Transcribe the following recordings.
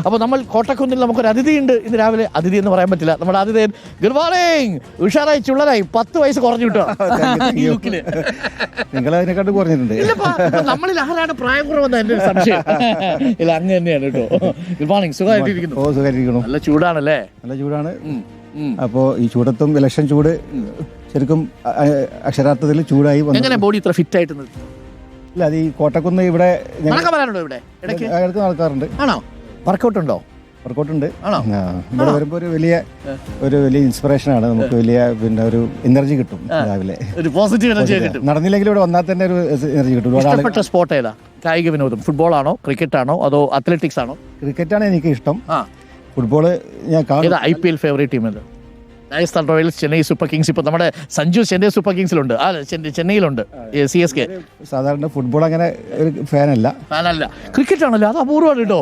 അപ്പോൾ നമ്മൾ കോട്ടക്കുന്നിൽ നമുക്കൊരു അതിഥിയുണ്ട് ഇന്ന് രാവിലെ. അതിഥി എന്ന് പറയാൻ പറ്റില്ല, നമ്മുടെ അതിഥിയൻ. Good morning. ഉഷാറായി ചുള്ളരായി 10 വയസ്സ് കുറഞ്ഞു കിട്ടുക. നിങ്ങൾ അതിനെക്കാട്ട് കുറഞ്ഞിട്ടുണ്ട്. നമ്മളിൽ ആരാണ് പ്രായം കുറവെന്ന് എൻ്റെ ഒരു സംശയം. ഇല്ല, അങ്ങ് തന്നെയാണ് കേട്ടോ. Good morning. സുഖമായിട്ടിരിക്കുന്നു? ഓ, സുഖമായിട്ടിരിക്കുന്നു. നല്ല ചൂടാണല്ലേ? നല്ല ചൂടാണ്. അപ്പോൾ ഈ ചൂടത്തും ഇലക്ഷൻ ചൂട് ശരിക്കും അക്ഷരാർത്ഥത്തിൽ ചൂടായി വന്നു. എങ്ങനെ ബോഡി ഇത്ര ഫിറ്റ് ആയിട്ട്? ഇല്ല, അത് ഈ കോട്ടക്കുന്ന് ഇവിടെ നടക്കാൻ വരാനുണ്ടോ? ഇവിടെ ഇടയ്ക്ക് നടക്കാറുണ്ട്. ആണോ? വർക്കൗട്ട് ഉണ്ടോ? വർക്കൗട്ട് ഉണ്ട്. ആണോ? ഇവിടെ വരുമ്പോൾ ഒരു വലിയ ഇൻസ്പിറേഷൻ ആണ് നമുക്ക്. വലിയ ഒരു എനർജി കിട്ടും രാവിലെ. ഒരു പോസിറ്റീവ് എനർജി കിട്ടും. നടന്നില്ലെങ്കിൽ ഇവിടെ വന്നാൽ തന്നെ ഒരു എനർജി കിട്ടും. ഇഷ്ടപ്പെട്ട സ്പോർട്ട് ഏതാ? കായിക വിനോദം ഫുട്ബോൾ ആണോ, ക്രിക്കറ്റ് ആണോ, അതോ അത്ലറ്റിക്സ് ആണോ? ക്രിക്കറ്റാണ് എനിക്ക് ഇഷ്ടം. ഫുട്ബോള് ഞാൻ കാണും. IPL ഫേവറേറ്റ് ടീം ഏത്? Rajasthan Royals, Chennai super Kings. ഇപ്പൊ നമ്മുടെ സഞ്ജു ചെന്നൈ സൂപ്പർ കിങ്സിലുണ്ട്, ചെന്നൈയിലുണ്ട്. CSK. സാധാരണ ഫുട്ബോൾ അങ്ങനെ ഒരു ഫാനല്ല. ക്രിക്കറ്റ് ആണല്ലോ, അത് അപൂർവമാണ് കേട്ടോ.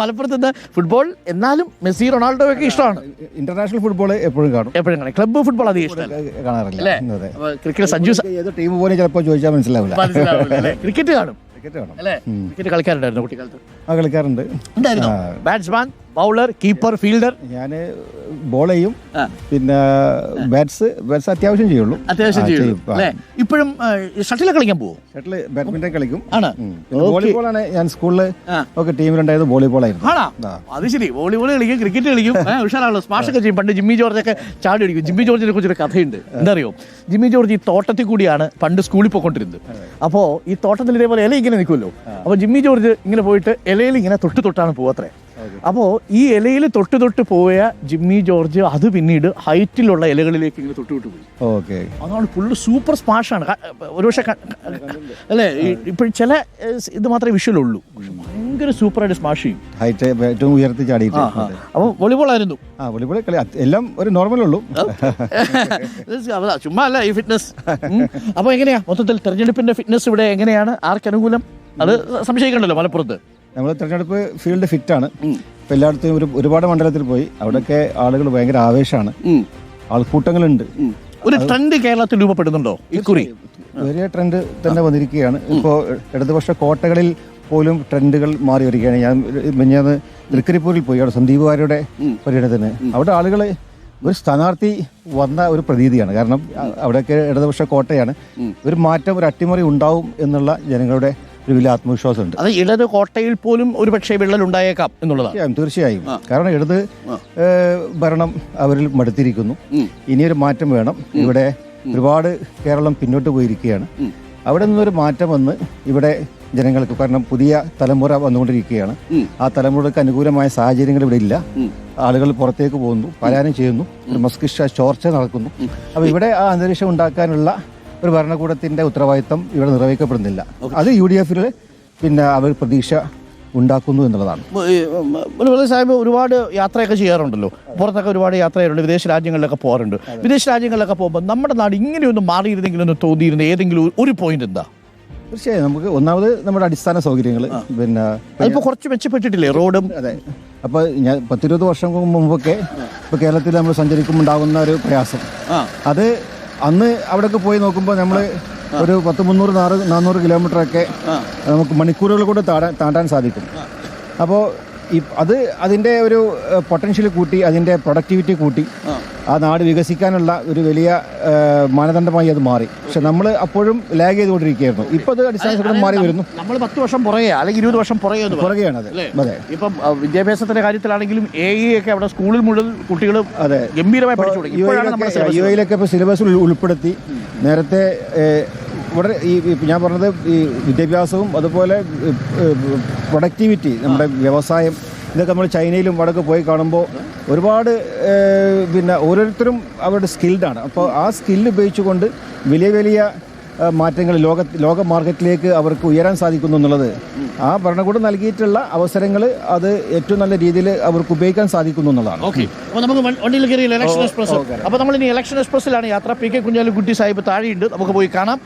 മലപ്പുറത്ത് നിന്ന് ഫുട്ബോൾ, എന്നാലും മെസ്സി, റൊണാൾഡോ ഒക്കെ ഇഷ്ടമാണ്. ഇന്റർനാഷണൽ ഫുട്ബോൾ എപ്പോഴും കാണും. ക്ലബ്ബ് ഫുട്ബോൾ അധികം ഇഷ്ടം കാണാറില്ല. ക്രിക്കറ്റ് സഞ്ജു ഏത് ടീം പോലും ചിലപ്പോൾ ചോദിച്ചാൽ മനസ്സിലാവില്ല. ക്രിക്കറ്റ് കാണും അല്ലേ? ക്രിക്കറ്റ് കളിക്കാറുണ്ടായിരുന്നു കുട്ടിക്കാലത്ത്? കളിക്കാറുണ്ട്. Batsman, bowler, keeper, fielder? ഞാൻ ബോൾ ചെയ്യും, പിന്നെ ബാറ്റ്സ് അത്യാവശ്യം ചെയ്യുള്ളൂ. ഇപ്പോഴും ഷട്ടിൽ കളിക്കാൻ പോകും? ഷട്ടിൽ, ബാഡ്മിന്റൺ കളിക്കും. വോളിബോൾ ആണ്. ഞാൻ സ്കൂളിൽ ഒക്കെ ടീമിലുണ്ടായത് വോളിബോൾ ആയിരുന്നു. അത് ശരി. വോളിബോൾ കളിക്കും, ക്രിക്കറ്റ് കളിക്കും. ഉഷാറാണല്ലോ. സ്മാഷ് ഒക്കെ ചെയ്യും. പണ്ട് ജിമ്മി ജോർജ് ഒക്കെ ചാടി അടിക്കും. ജിമ്മി ജോർജിനെ കുറിച്ചൊരു കഥയുണ്ട്. എന്താ അറിയോ? ജിമ്മി ജോർജ് ഈ തോട്ടത്തിൽ കൂടിയാണ് പണ്ട് സ്കൂളിൽ പോയിക്കൊണ്ടിരുന്നത്. അപ്പോൾ ഈ തോട്ടത്തിൽ ഇതേപോലെ ഇല ഇങ്ങനെ നിൽക്കുമല്ലോ. അപ്പോൾ ജിമ്മി ജോർജ് ഇങ്ങനെ പോയിട്ട് ഇലയിൽ ഇങ്ങനെ തൊട്ടാണ് പോവത്രേ. അപ്പോൾ ഈ ഇലയിൽ തൊട്ട് പോയ ജിമ്മി ജോർജ് അത് പിന്നീട് ഹൈറ്റിലുള്ള ഇലകളിലേക്ക് ഇങ്ങനെ തൊട്ട് പോയി. ഓക്കെ, അതാണ് ഫുള്ള് സൂപ്പർ സ്മാഷാണ്. ഒരുപക്ഷെ അല്ലേ, ഇപ്പോൾ ചില ഇത് മാത്രമേ വിഷ്വലുള്ളൂ. ഭയങ്കര സൂപ്പറായിട്ട് സ്മാഷ് ചെയ്യും. ഹൈറ്റ് ഏറ്റവും ഉയർത്തി ചാടിയിട്ട്. അപ്പോൾ വോളിബോൾ ആയിരുന്നു. വോളിബോൾ കളി എല്ലാം ഒരു നോർമൽ ഉള്ളൂ. ചുമ്മാ അല്ല ഈ ഫിറ്റ്നസ്. അപ്പോൾ എങ്ങനെയാ മൊത്തത്തിൽ തെരഞ്ഞെടുപ്പിന്റെ ഫിറ്റ്നസ് ഇവിടെ എങ്ങനെയാണ്? ആർക്ക് അനുകൂലം? അത് സംശയിക്കണ്ടല്ലോ മലപ്പുറത്ത്. നമ്മൾ തെരഞ്ഞെടുപ്പ് ഫീൽഡ് ഫിറ്റാണ്. ഇപ്പം എല്ലായിടത്തും ഒരുപാട് മണ്ഡലത്തിൽ പോയി. അവിടെയൊക്കെ ആളുകൾ ഭയങ്കര ആവേശമാണ്, ആൾക്കൂട്ടങ്ങളുണ്ട്. ഒരു ട്രെൻഡ് കേരളത്തിൽ രൂപപ്പെടുന്നുണ്ടോ ഇക്കുറി? വലിയ ട്രെൻഡ് തന്നെ വന്നിരിക്കുകയാണ്. ഇപ്പോൾ ഇടതുപക്ഷ കോട്ടകളിൽ പോലും ട്രെൻഡുകൾ മാറി വരികയാണ്. ഞാൻ തൃക്കരിപ്പൂരിൽ പോയി, അവിടെ സന്ദീപ് വാര്യരുടെ പര്യടനത്തിന്. അവിടെ ആളുകൾ ഒരു സ്ഥാനാർത്ഥി വന്ന ഒരു പ്രതീതിയാണ്. കാരണം അവിടെയൊക്കെ ഇടതുപക്ഷ കോട്ടയാണ്. ഒരു മാറ്റം, ഒരു അട്ടിമറി ഉണ്ടാവും എന്നുള്ള ജനങ്ങളുടെ ഒരു വലിയ ആത്മവിശ്വാസമുണ്ട്. അത് ഇടത് കോട്ടയിൽ പോലും ഒരു പക്ഷേ വിള്ളൽ ഉണ്ടായേക്കാം എന്നുള്ളതാണ്. തീർച്ചയായും. കാരണം ഇടത് ഭരണം അവരിൽ മടുത്തിരിക്കുന്നു. ഇനിയൊരു മാറ്റം വേണം. ഇവിടെ ഒരുപാട് കേരളം പിന്നോട്ട് പോയിരിക്കുകയാണ്. അവിടെ നിന്നൊരു മാറ്റം വന്ന് ഇവിടെ ജനങ്ങൾക്ക്, കാരണം പുതിയ തലമുറ വന്നുകൊണ്ടിരിക്കുകയാണ്. ആ തലമുറക്ക് അനുകൂലമായ സാഹചര്യങ്ങൾ ഇവിടെ ഇല്ല. ആളുകൾ പുറത്തേക്ക് പോകുന്നു, പലായനം ചെയ്യുന്നു, ഒരു മസ്തിഷ്ക ചോർച്ച നടക്കുന്നു. അപ്പോൾ ഇവിടെ ആ അന്തരീക്ഷം ഉണ്ടാക്കാനുള്ള ഒരു ഭരണകൂടത്തിന്റെ ഉത്തരവാദിത്തം ഇവിടെ നിർവഹിക്കപ്പെടുന്നില്ല. അത് UDF പിന്നെ അവർ പ്രതീക്ഷ ഉണ്ടാക്കുന്നു എന്നുള്ളതാണ്. സാഹിബ് ഒരുപാട് യാത്രയൊക്കെ ചെയ്യാറുണ്ടല്ലോ, പുറത്തൊക്കെ ഒരുപാട് യാത്ര ചെയ്യാറുണ്ട്, വിദേശ രാജ്യങ്ങളിലൊക്കെ പോകാറുണ്ട്. വിദേശ രാജ്യങ്ങളിലൊക്കെ പോകുമ്പോൾ നമ്മുടെ നാട് ഇങ്ങനെയൊന്നും മാറിയിരുന്നെങ്കിലും ഒന്ന് തോന്നിയിരുന്ന ഏതെങ്കിലും ഒരു പോയിന്റ് എന്താ? തീർച്ചയായും നമുക്ക് ഒന്നാമത് നമ്മുടെ അടിസ്ഥാന സൗകര്യങ്ങൾ പിന്നെ അതിപ്പോൾ കുറച്ച് മെച്ചപ്പെട്ടിട്ടില്ലേ റോഡും? അതെ. അപ്പോൾ ഞാൻ 10-20 വർഷം മുമ്പൊക്കെ ഇപ്പോൾ കേരളത്തിൽ നമ്മൾ സഞ്ചരിക്കുമ്പോൾ ഉണ്ടാകുന്ന ഒരു പ്രയാസം, അത് അന്ന് അവിടെയൊക്കെ പോയി നോക്കുമ്പോൾ നമ്മൾ ഒരു 300-400 കിലോമീറ്ററൊക്കെ നമുക്ക് മണിക്കൂറുകൾ കൂടെ താണ്ടാൻ സാധിക്കും. അപ്പോൾ അതിൻ്റെ ഒരു പൊട്ടൻഷ്യൽ കൂട്ടി, അതിൻ്റെ പ്രൊഡക്ടിവിറ്റി കൂട്ടി, ആ നാട് വികസിക്കാനുള്ള ഒരു വലിയ മാനദണ്ഡമായി അത് മാറി. പക്ഷെ നമ്മൾ അപ്പോഴും ലാഗ് ചെയ്തുകൊണ്ടിരിക്കുകയായിരുന്നു. ഇപ്പോൾ അത് അടിസ്ഥാന മാറി വരുന്നു. നമ്മൾ 10 വർഷം പുറകെ അല്ലെങ്കിൽ 20 വർഷം പുറകെയാണ്. അതെ. ഇപ്പം വിദ്യാഭ്യാസത്തിന്റെ കാര്യത്തിലാണെങ്കിലും AI ഒക്കെ അവിടെ സ്കൂളിൽ മുഴുവൻ കുട്ടികൾ ഗംഭീരമായി പഠിച്ചു തുടങ്ങി. UAE-ലൊക്കെ ഇപ്പോൾ സിലബസിൽ ഉൾപ്പെടുത്തി. നേരത്തെ ഇവിടെ ഞാൻ പറഞ്ഞത് ഈ വിദ്യാഭ്യാസവും അതുപോലെ പ്രൊഡക്ടിവിറ്റി, നമ്മുടെ വ്യവസായം, ഇതൊക്കെ നമ്മൾ ചൈനയിലും അവിടെയൊക്കെ പോയി കാണുമ്പോൾ ഒരുപാട് പിന്നെ ഓരോരുത്തരും അവരുടെ സ്കിൽഡാണ്. അപ്പോൾ ആ സ്കില്ല് ഉപയോഗിച്ചുകൊണ്ട് വലിയ വലിയ മാറ്റങ്ങൾ ലോക മാർക്കറ്റിലേക്ക് അവർക്ക് ഉയരാൻ സാധിക്കുന്നു എന്നുള്ളത് ആ ഭരണകൂടം നൽകിയിട്ടുള്ള അവസരങ്ങൾ അത് ഏറ്റവും നല്ല രീതിയിൽ അവർക്ക് ഉപയോഗിക്കാൻ സാധിക്കുന്നു എന്നുള്ളതാണ്. ഓക്കെ, അപ്പോൾ നമുക്ക് വണ്ടിയിൽ കയറി ഇലക്ഷൻ എക്സ്പ്രസ്. അപ്പോൾ നമ്മൾ ഇനി ഇലക്ഷൻ എക്സ്പ്രസ്സിലാണ് യാത്ര. PK കുഞ്ഞാലിക്കുട്ടി സാഹിബ് താഴെയുണ്ട്, നമുക്ക് പോയി കാണാം.